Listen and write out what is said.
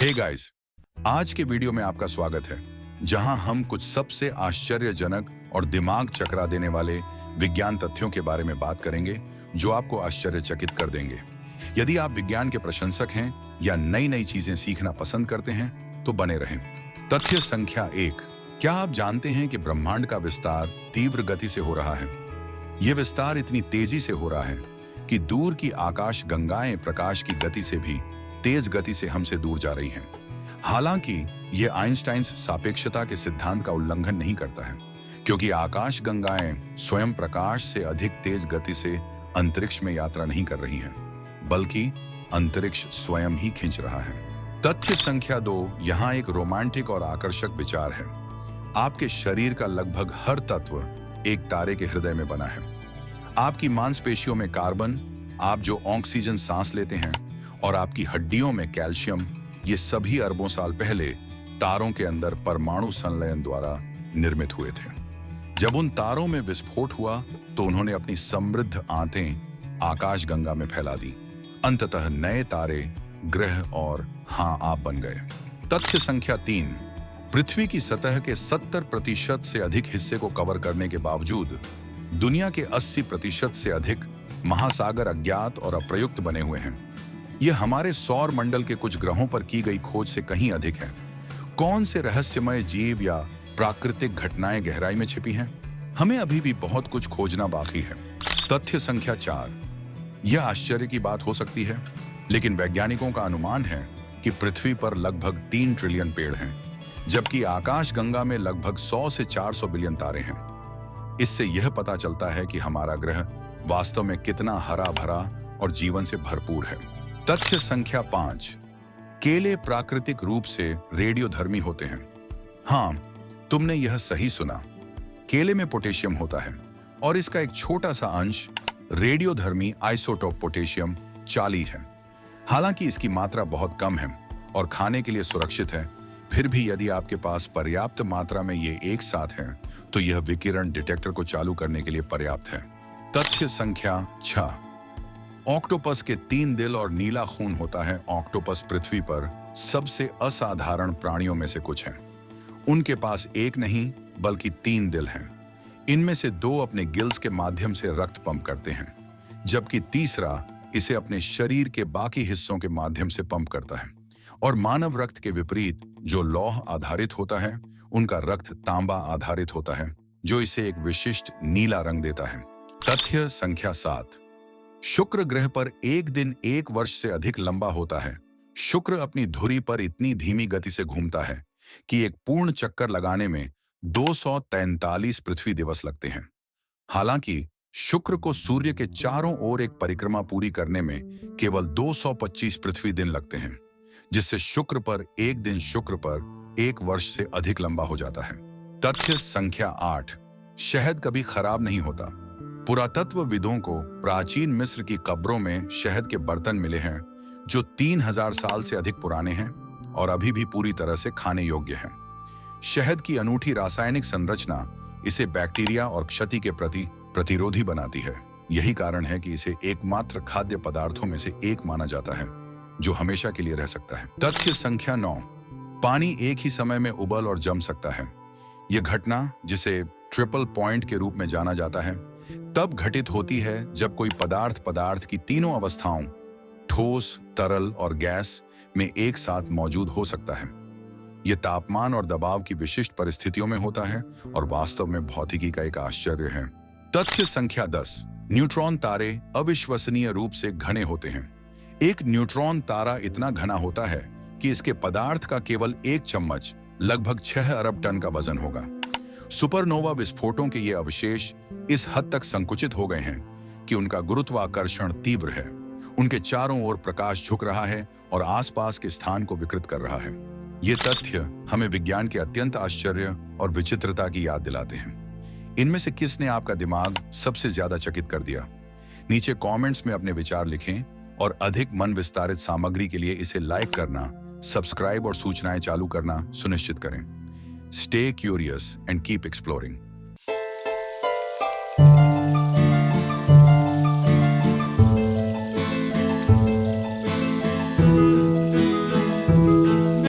Hey guys, आज के video में आपका स्वागत है, जहां हम कुछ सबसे आश्चर्यजनक और दिमाग चकरा देने वाले विज्ञान तथ्यों के बारे में बात करेंगे, जो आपको आश्चर्यचकित कर देंगे। यदि आप विज्ञान के प्रशंसक हैं या नई नई चीजें सीखना पसंद करते हैं, तो बने रहें। तथ्य संख्या 1। क्या आप जानते हैं कि ब्रह्मांड का विस्तार तीव्र गति से हो रहा है? यह विस्तार इतनी तेजी से हो रहा है कि दूर की आकाश गंगाएं प्रकाश की गति से भी तेज गति से हमसे दूर जा रही हैं। हालांकि यह आइंस्टाइन्स सापेक्षता के सिद्धांत का उल्लंघन नहीं करता है, क्योंकि आकाश गंगाएं स्वयं प्रकाश से अधिक तेज गति से अंतरिक्ष में यात्रा नहीं कर रही हैं, बल्कि अंतरिक्ष स्वयं ही खींच रहा है। तथ्य संख्या 2। यहाँ एक रोमांटिक और आकर्षक विचार है। आपके शरीर का लगभग हर तत्व एक तारे के हृदय में बना है। आपकी मांसपेशियों में कार्बन, आप जो ऑक्सीजन सांस लेते हैं, और आपकी हड्डियों में कैल्शियम, ये सभी अरबों साल पहले तारों के अंदर परमाणु संलयन द्वारा निर्मित हुए थे। जब उन तारों में विस्फोट हुआ तो उन्होंने अपनी समृद्ध आंतें आकाशगंगा में फैला दी। अंततः नए तारे, ग्रह और आप बन गए। तथ्य संख्या 3। पृथ्वी की सतह के 70% से अधिक हिस्से को कवर करने के बावजूद दुनिया के 80% से अधिक महासागर अज्ञात और अप्रयुक्त बने हुए हैं। यह हमारे सौर मंडल के कुछ ग्रहों पर की गई खोज से कहीं अधिक है। कौन से रहस्यमय जीव या प्राकृतिक घटनाएं गहराई में छिपी हैं? हमें अभी भी बहुत कुछ खोजना बाकी है। तथ्य संख्या 4। यह आश्चर्य की बात हो सकती है, लेकिन वैज्ञानिकों का अनुमान है कि पृथ्वी पर लगभग 3 ट्रिलियन पेड़ हैं, जबकि आकाशगंगा में लगभग 100 से 400 बिलियन तारे हैं। इससे यह पता चलता है कि हमारा ग्रह वास्तव में कितना हरा भरा और जीवन से भरपूर है। तथ्य संख्या 5। केले प्राकृतिक रूप से रेडियोधर्मी होते हैं। हाँ, तुमने यह सही सुना। केले में पोटेशियम होता है और इसका एक छोटा सा अंश रेडियोधर्मी आइसोटोप पोटेशियम 40 है। हालांकि इसकी मात्रा बहुत कम है और खाने के लिए सुरक्षित है, फिर भी यदि आपके पास पर्याप्त मात्रा में ये एक साथ है, तो यह विकिरण डिटेक्टर को चालू करने के लिए पर्याप्त है। तथ्य संख्या 6। ऑक्टोपस के 3 दिल और नीला खून होता है। ऑक्टोपस पृथ्वी पर सबसे असाधारण प्राणियों में से कुछ हैं। उनके पास एक नहीं बल्कि 3 दिल हैं। इनमें से 2 अपने गिल्स के माध्यम से रक्त पंप करते हैं, जबकि तीसरा इसे अपने शरीर के बाकी हिस्सों के माध्यम से पंप करता है। और मानव रक्त के विपरीत, जो लौह आधारित होता है, उनका रक्त तांबा आधारित होता है, जो इसे एक विशिष्ट नीला रंग देता है। तथ्य संख्या 7। शुक्र ग्रह पर एक दिन 1 वर्ष से अधिक लंबा होता है। शुक्र अपनी धुरी पर इतनी धीमी गति से घूमता है कि एक पूर्ण चक्कर लगाने में 243 पृथ्वी दिवस लगते हैं। हालांकि शुक्र को सूर्य के चारों ओर एक परिक्रमा पूरी करने में केवल 225 पृथ्वी दिन लगते हैं, जिससे शुक्र पर एक दिन शुक्र पर 1 वर्ष से अधिक लंबा हो जाता है। तथ्य संख्या 8। शहद कभी खराब नहीं होता। पुरातत्वविदों को प्राचीन मिस्र की कब्रों में शहद के बर्तन मिले हैं, जो 3000 साल से अधिक पुराने हैं और अभी भी पूरी तरह से खाने योग्य हैं। शहद की अनूठी रासायनिक संरचना इसे बैक्टीरिया और क्षति के प्रति प्रतिरोधी बनाती है। यही कारण है कि इसे एकमात्र खाद्य पदार्थों में से एक माना जाता है जो हमेशा के लिए रह सकता है। तथ्य संख्या 9। पानी एक ही समय में उबल और जम सकता है। यह घटना, जिसे ट्रिपल पॉइंट के रूप में जाना जाता है, तब घटित होती है जब कोई पदार्थ की तीनों अवस्थाओं, ठोस, तरल और गैस, में एक साथ मौजूद हो सकता है। यह तापमान और दबाव की विशिष्ट परिस्थितियों में होता है और वास्तव में भौतिकी का एक आश्चर्य है। तथ्य संख्या 10। न्यूट्रॉन तारे अविश्वसनीय रूप से घने होते हैं। एक न्यूट्रॉन तारा इतना घना होता है कि इसके पदार्थ का केवल 1 चम्मच लगभग 6 अरब टन का वजन होगा। सुपरनोवा विस्फोटों के ये अवशेष इस हद तक संकुचित हो गए हैं कि उनका गुरुत्वाकर्षण तीव्र है। उनके चारों ओर प्रकाश झुक रहा है और आसपास के स्थान को विकृत कर रहा है। ये तथ्य हमें विज्ञान के अत्यंत आश्चर्य और विचित्रता की याद दिलाते हैं। इनमें से किसने आपका दिमाग सबसे ज्यादा चकित कर दिया? नीचे कमेंट्स में अपने विचार लिखें और अधिक मन विस्तारित सामग्री के लिए इसे लाइक करना, सब्सक्राइब और सूचनाएं चालू करना सुनिश्चित करें। Stay curious and keep exploring.